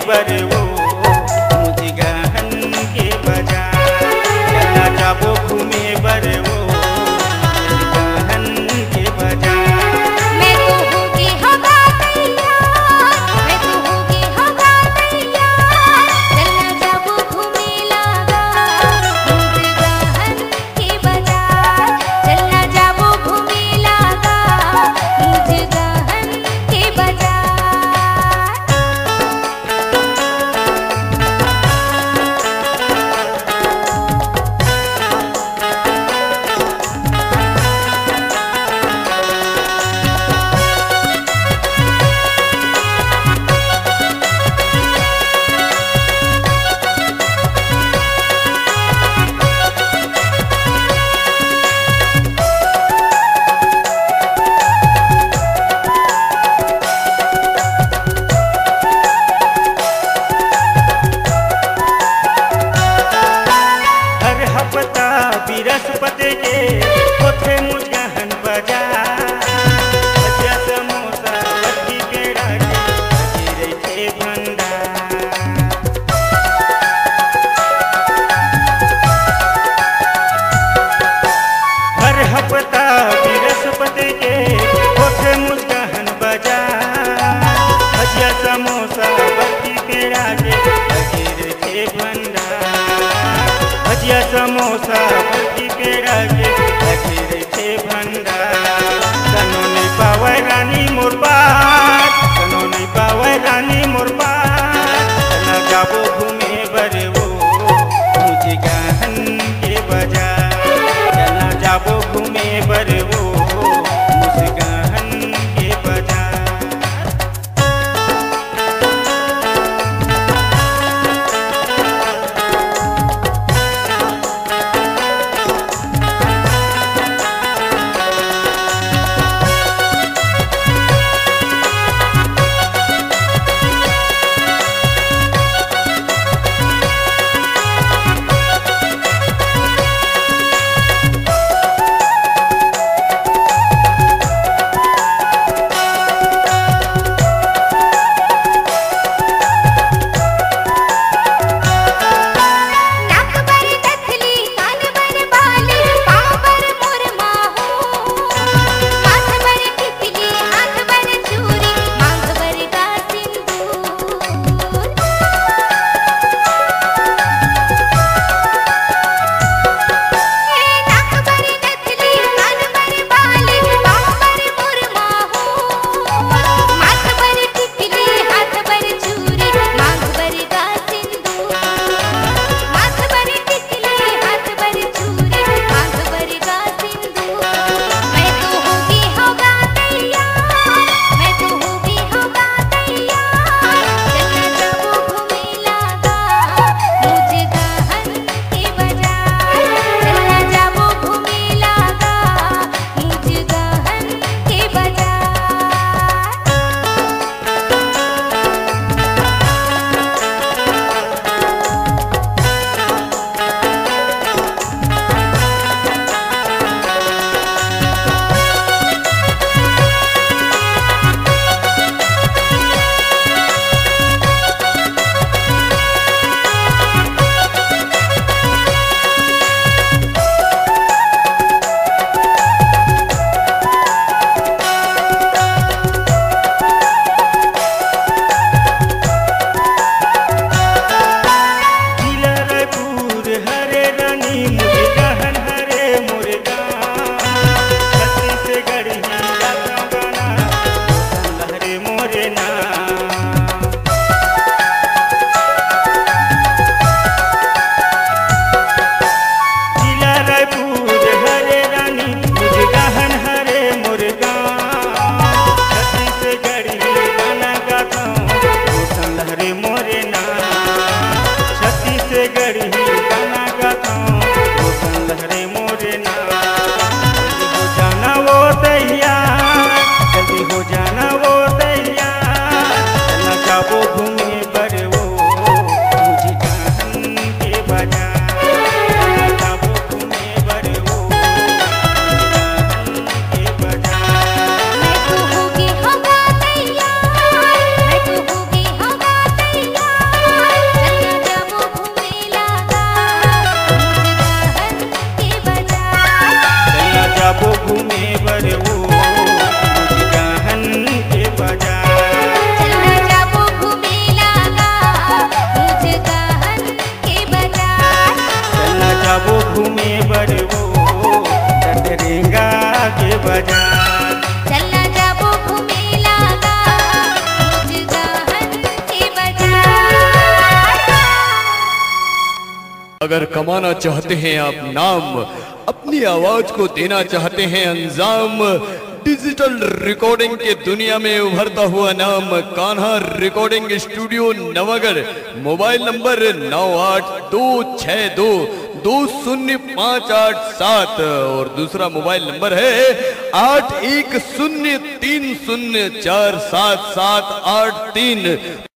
बर वो मुझे गहन के बाजार चला जाबो घूमे बर वो मुझे गहन के बाजार। मैं तो होगी हवा तैयार, मैं तो होगी हवा तैयार, चलना जाबो घूमे लागा मुझे गहन के बाजार, चलना जाबो घूमे लागा मुझे गहन के बाजार। हर हफ्ता बृहस्पति के होथे मुझ गहन बाजार भजिया समोसा बर्फी पेड़ा के लगे रहिथे भंडार। हर हफ्ता बृहस्पति के होथे मुझ गहन बाजार भजिया समोसा बर्फी पेड़ा के लगे रहिथे भंडार। भजिया समोसा बर्फी पेड़ा के लगे रहिथे भंडार। कनो नहीं पावे रानी मोर बात, कनो नहीं पावे रानी मोर बात, चला जाबो घूमे बर वो मुझे गहन के बाजार, चला जाबो घूमे बर वो मुझे गहन के बाजार। बाजार। चलना जाबो घुमेला गा मुजगाहन के बाजार। अगर कमाना चाहते हैं आप नाम, अपनी आवाज को देना चाहते हैं अंजाम, डिजिटल रिकॉर्डिंग के दुनिया में उभरता हुआ नाम Kanha recording studio Navagarh. Mobile number 9826220587 और दूसरा मोबाइल नंबर है 8103047783।